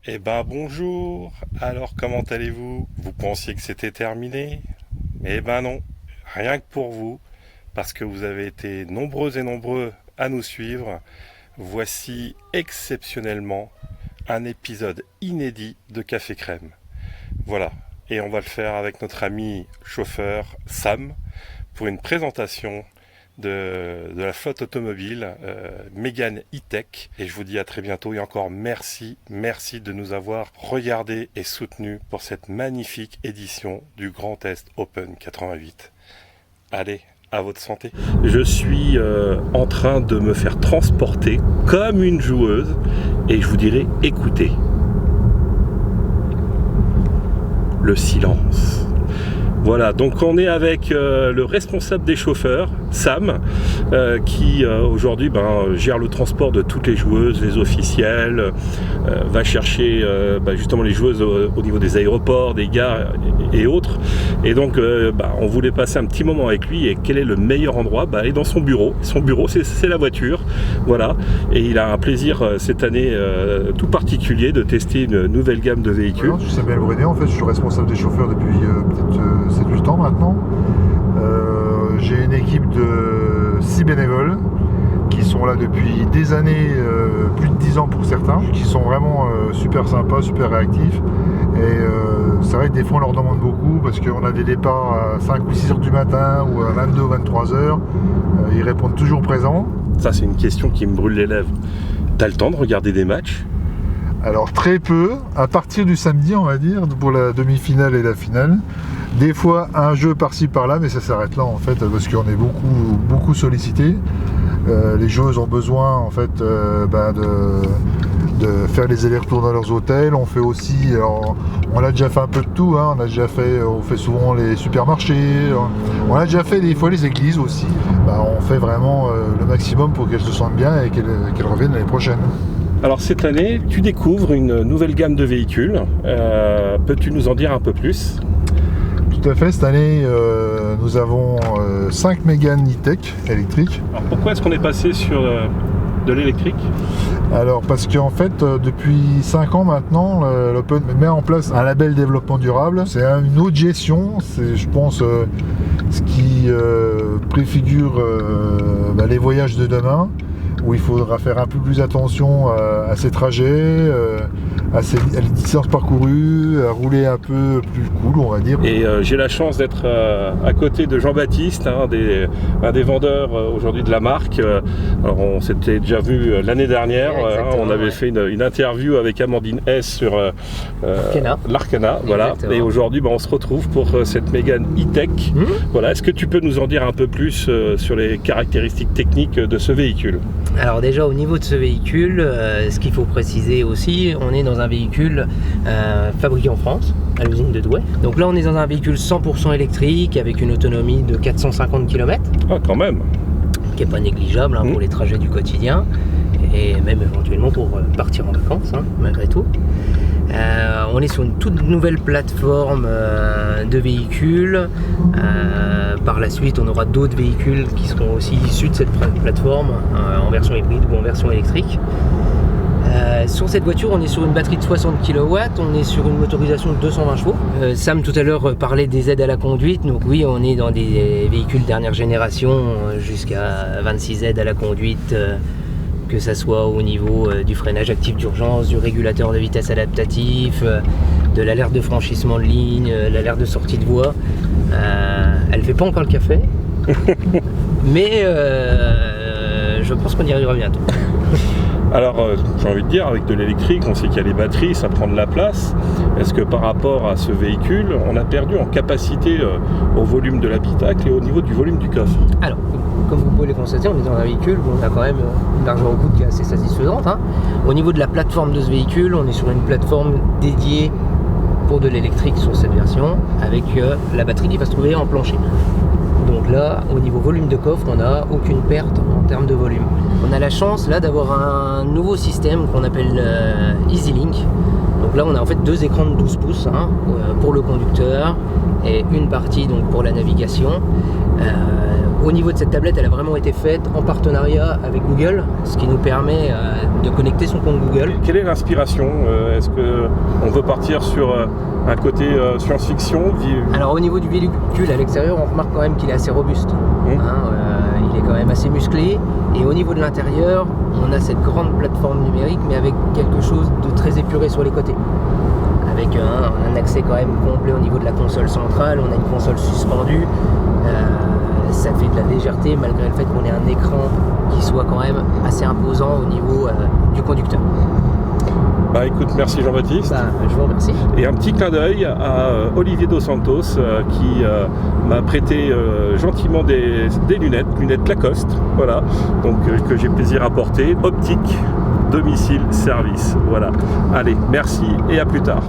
Eh ben bonjour, alors comment allez-vous? Vous pensiez que c'était terminé? Eh ben non, rien que pour vous, parce que vous avez été nombreux et nombreux à nous suivre, voici exceptionnellement un épisode inédit de Café Crème. Voilà, et on va le faire avec notre ami chauffeur Sam pour une présentation de la flotte automobile Mégane E-Tech. Et je vous dis à très bientôt et encore merci de nous avoir regardés et soutenus pour cette magnifique édition du Grand Est Open 88. Allez, à votre santé. Je suis en train de me faire transporter comme une joueuse et je vous dirai écoutez. Le silence. Voilà, donc on est avec le responsable des chauffeurs, Sam, qui aujourd'hui gère le transport de toutes les joueuses, les officiels, va chercher justement les joueuses au niveau des aéroports, des gares et autres. Et donc on voulait passer un petit moment avec lui. Et quel est le meilleur endroit? Il est dans son bureau. Son bureau, c'est la voiture. Voilà. Et il a un plaisir cette année tout particulier de tester une nouvelle gamme de véhicules. Alors, je sais bien le en fait, je suis responsable des chauffeurs depuis peut-être 7-8 ans maintenant. J'ai une équipe de 6 bénévoles qui sont là depuis des années, plus de 10 ans pour certains, qui sont vraiment super sympas, super réactifs. Et c'est vrai que des fois on leur demande beaucoup parce qu'on a des départs à 5 ou 6 heures du matin ou à 22 ou 23 heures. Ils répondent toujours présents. Ça, c'est une question qui me brûle les lèvres. T'as le temps de regarder des matchs? Alors très peu, à partir du samedi on va dire, pour la demi-finale et la finale. Des fois un jeu par-ci par-là, mais ça s'arrête là en fait, parce qu'on est beaucoup sollicité. Les joueuses ont besoin en fait de faire les allers-retours dans leurs hôtels. On fait aussi, alors, on a déjà fait un peu de tout, hein. On fait souvent les supermarchés, on a déjà fait des fois les églises aussi. On fait vraiment le maximum pour qu'elles se sentent bien et qu'elles reviennent l'année prochaine. Alors cette année, tu découvres une nouvelle gamme de véhicules. Peux-tu nous en dire un peu plus? Tout à fait, cette année, nous avons 5 Mégane E-Tech électriques. Alors pourquoi est-ce qu'on est passé sur de l'électrique? Alors parce qu'en fait, depuis 5 ans maintenant, l'Open met en place un label développement durable. C'est une autre gestion, c'est je pense ce qui préfigure les voyages de demain, où il faudra faire un peu plus attention à ses trajets, à les distances parcourues, à rouler un peu plus cool, on va dire. Et j'ai la chance d'être à côté de Jean-Baptiste, un des vendeurs aujourd'hui de la marque. Alors on s'était déjà vu l'année dernière, on avait fait une interview avec Amandine S sur l'Arcana. Voilà. Et aujourd'hui on se retrouve pour cette Mégane E-Tech. Voilà. Est-ce que tu peux nous en dire un peu plus sur les caractéristiques techniques de ce véhicule? Alors déjà au niveau de ce véhicule, ce qu'il faut préciser aussi, on est dans un véhicule fabriqué en France, à l'usine de Douai. Donc là on est dans un véhicule 100% électrique avec une autonomie de 450 km. Ah quand même. Qui n'est pas négligeable pour les trajets du quotidien et même éventuellement pour partir en vacances malgré tout. On est sur une toute nouvelle plateforme de véhicules. Par la suite, on aura d'autres véhicules qui seront aussi issus de cette plateforme en version hybride ou en version électrique. Sur cette voiture, on est sur une batterie de 60 kW, on est sur une motorisation de 220 chevaux. Sam tout à l'heure parlait des aides à la conduite, donc oui, on est dans des véhicules dernière génération jusqu'à 26 aides à la conduite. Que ça soit au niveau du freinage actif d'urgence, du régulateur de vitesse adaptatif, de l'alerte de franchissement de ligne, l'alerte de sortie de voie. Elle fait pas encore le café, mais je pense qu'on y arrivera bientôt. Alors, j'ai envie de dire, avec de l'électrique, on sait qu'il y a les batteries, ça prend de la place. Est-ce que par rapport à ce véhicule, on a perdu en capacité au volume de l'habitacle et au niveau du volume du coffre? Alors, comme vous pouvez le constater, on est dans un véhicule où on a quand même une largeur au coude qui est assez satisfaisante. Au niveau de la plateforme de ce véhicule, on est sur une plateforme dédiée pour de l'électrique sur cette version, avec la batterie qui va se trouver en plancher. Donc là, au niveau volume de coffre, on n'a aucune perte en termes de volume. On a la chance là d'avoir un nouveau système qu'on appelle EasyLink. Donc là, on a en fait 2 écrans de 12 pouces pour le conducteur et une partie donc pour la navigation. Au niveau de cette tablette, elle a vraiment été faite en partenariat avec Google, ce qui nous permet de connecter son compte Google. Quelle est l'inspiration? Est-ce qu'on veut partir sur un côté science-fiction? Alors au niveau du véhicule à l'extérieur, on remarque quand même qu'il est assez robuste. Il est quand même assez musclé. Et au niveau de l'intérieur, on a cette grande plateforme numérique, mais avec quelque chose de très épuré sur les côtés. Avec un accès quand même complet au niveau de la console centrale, on a une console suspendue. Ça fait de la légèreté malgré le fait qu'on ait un écran qui soit quand même assez imposant au niveau du conducteur. Bah écoute, merci Jean-Baptiste. Je vous remercie. Et un petit clin d'œil à Olivier Dos Santos qui m'a prêté gentiment des lunettes Lacoste, voilà, donc que j'ai plaisir à porter. Optique, domicile, service. Voilà. Allez, merci et à plus tard.